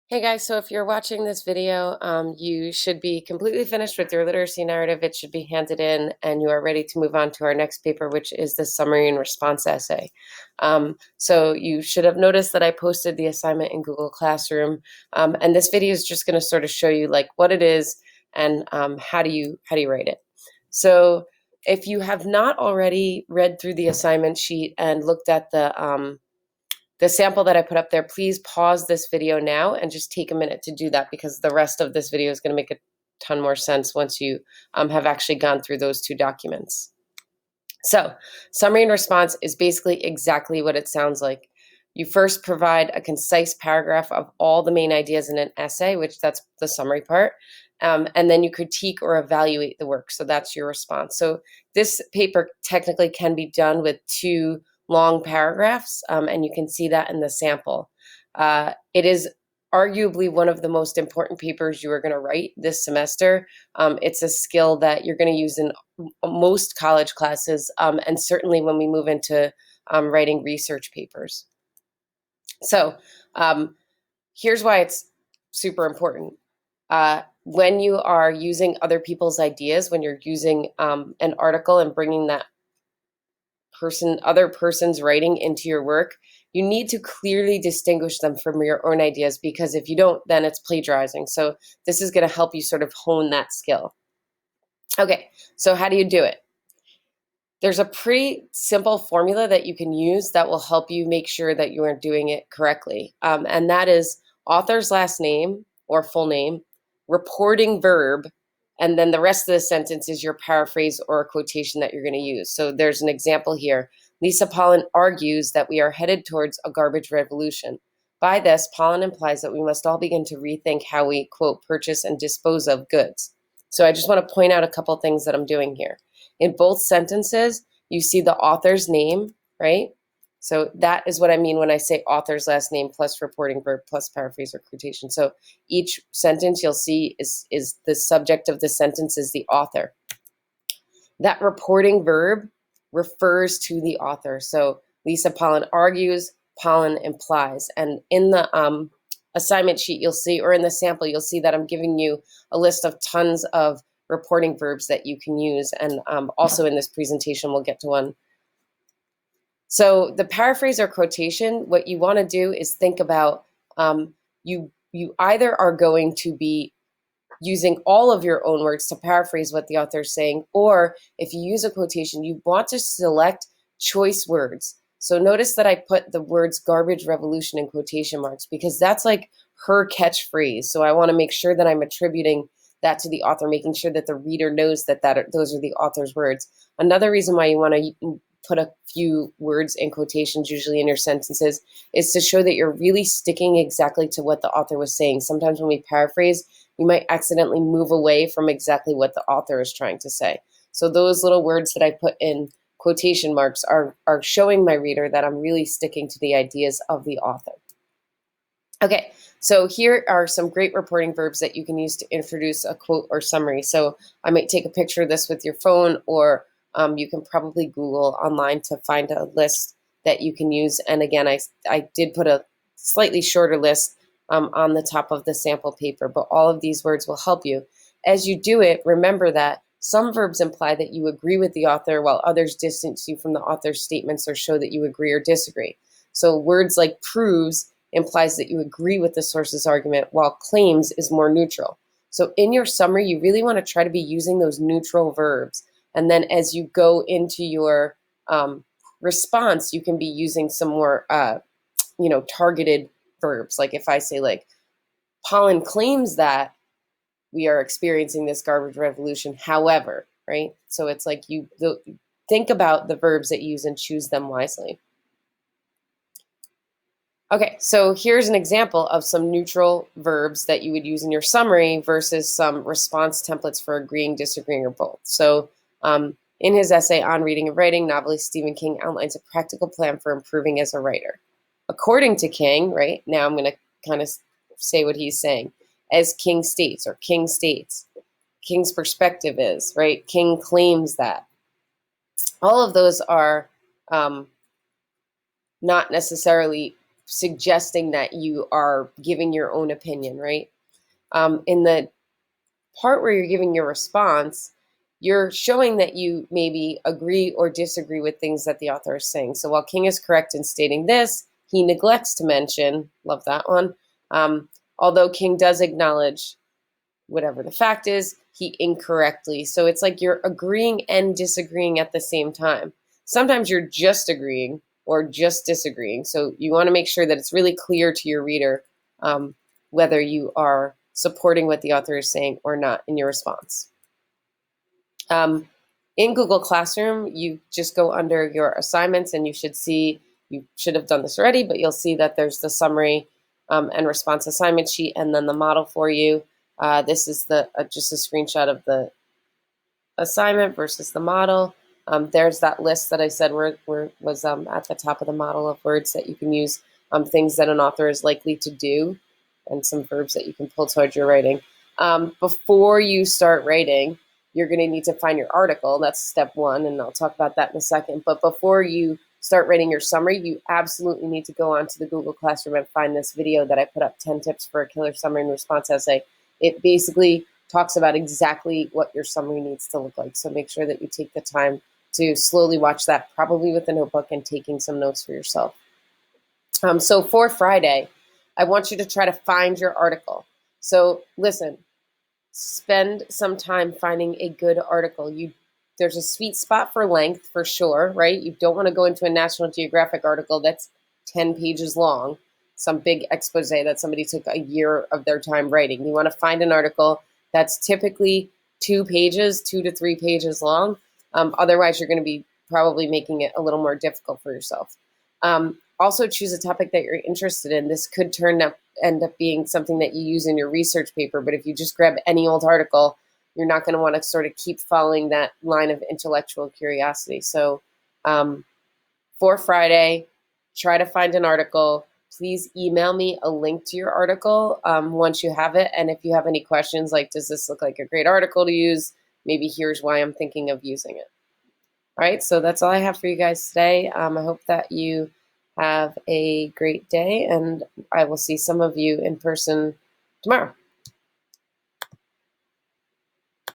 Hey guys, so if you're watching this video, you should be completely finished with your literacy narrative. It should be handed in, and you are ready to move on to our next paper, which is the summary and response essay. So you should have noticed that I posted the assignment in Google Classroom, and this video is just going to sort of show you like what it is and how do you write it. So if you have not already read through the assignment sheet and looked at the sample that I put up there, please pause this video now and just take a minute to do that, because the rest of this video is going to make a ton more sense once you have actually gone through those two documents. So summary and response is basically exactly what it sounds like. You first provide a concise paragraph of all the main ideas in an essay, which that's the summary part, and then you critique or evaluate the work. So that's your response. So this paper technically can be done with two long paragraphs, and you can see that in the sample. It is arguably one of the most important papers you are going to write this semester. It's a skill that you're going to use in most college classes, and certainly when we move into writing research papers. So here's why it's super important. When you are using other people's ideas, when you're using an article and bringing that other person's writing into your work, you need to clearly distinguish them from your own ideas, because if you don't, then it's plagiarizing. So this is going to help you sort of hone that skill. Okay, so how do you do it? There's a pretty simple formula that you can use that will help you make sure that you are doing it correctly. And that is author's last name or full name, reporting verb, and then the rest of the sentence is your paraphrase or a quotation that you're going to use. So there's an example here. Lisa Pollen argues that we are headed towards a garbage revolution. By this, Pollen implies that we must all begin to rethink how we, quote, purchase and dispose of goods. So I just want to point out a couple things that I'm doing here. In both sentences, you see the author's name, right? So that is what I mean when I say author's last name plus reporting verb plus paraphrase or quotation. So each sentence you'll see is the subject of the sentence is the author. That reporting verb refers to the author. So Lisa Pollen argues, Pollen implies. And in the assignment sheet you'll see, or in the sample, you'll see that I'm giving you a list of tons of reporting verbs that you can use. And also in this presentation, we'll get to one. So the paraphrase or quotation, what you want to do is think about you either are going to be using all of your own words to paraphrase what the author is saying, or if you use a quotation, you want to select choice words. So notice that I put the words garbage revolution in quotation marks, because that's like her catchphrase. So I want to make sure that I'm attributing that to the author, making sure that the reader knows that those are the author's words. Another reason why you want to put a few words in quotations, usually in your sentences, is to show that you're really sticking exactly to what the author was saying. Sometimes when we paraphrase, you might accidentally move away from exactly what the author is trying to say. So those little words that I put in quotation marks are showing my reader that I'm really sticking to the ideas of the author. Okay, so here are some great reporting verbs that you can use to introduce a quote or summary. So I might take a picture of this with your phone, or you can probably Google online to find a list that you can use. And again, I did put a slightly shorter list on the top of the sample paper, but all of these words will help you. As you do it, remember that some verbs imply that you agree with the author, while others distance you from the author's statements or show that you agree or disagree. So words like proves implies that you agree with the source's argument, while claims is more neutral. So in your summary, you really want to try to be using those neutral verbs. And then as you go into your response, you can be using some more, targeted verbs. Like if I say like, Pollen claims that we are experiencing this garbage revolution, however, right? So it's like think about the verbs that you use and choose them wisely. Okay, so here's an example of some neutral verbs that you would use in your summary versus some response templates for agreeing, disagreeing, or both. So in his essay on reading and writing, novelist Stephen King outlines a practical plan for improving as a writer. According to King, right, now I'm going to kind of say what he's saying, as King states, or King states, King's perspective is, right, King claims that. All of those are not necessarily suggesting that you are giving your own opinion, right? In the part where you're giving your response, you're showing that you maybe agree or disagree with things that the author is saying. So while King is correct in stating this, he neglects to mention, love that one, although King does acknowledge whatever the fact is, he incorrectly. So it's like you're agreeing and disagreeing at the same time. Sometimes you're just agreeing or just disagreeing. So you want to make sure that it's really clear to your reader whether you are supporting what the author is saying or not in your response. In Google Classroom, you just go under your assignments and you should have done this already, but you'll see that there's the summary and response assignment sheet and then the model for you. This is just a screenshot of the assignment versus the model. There's that list that I said was at the top of the model of words that you can use, things that an author is likely to do, and some verbs that you can pull towards your writing. Before you start writing, you're going to need to find your article. That's step one, and I'll talk about that in a second. But before you start writing your summary, you absolutely need to go onto the Google Classroom and find this video that I put up, 10 tips for a killer summary and response essay. It basically talks about exactly what your summary needs to look like. So make sure that you take the time to slowly watch that, probably with a notebook and taking some notes for yourself. So for Friday, I want you to try to find your article. So listen, spend some time finding a good article. There's a sweet spot for length for sure, right? You don't want to go into a National Geographic article that's 10 pages long, some big expose that somebody took a year of their time writing. You want to find an article that's typically 2 to 3 pages long. Otherwise, you're going to be probably making it a little more difficult for yourself. Also, choose a topic that you're interested in. This could end up being something that you use in your research paper, but if you just grab any old article, you're not going to want to sort of keep following that line of intellectual curiosity. So for Friday, try to find an article. Please email me a link to your article once you have it. And if you have any questions, like, does this look like a great article to use? Maybe here's why I'm thinking of using it. All right, so that's all I have for you guys today. I hope that you have a great day, and I will see some of you in person tomorrow.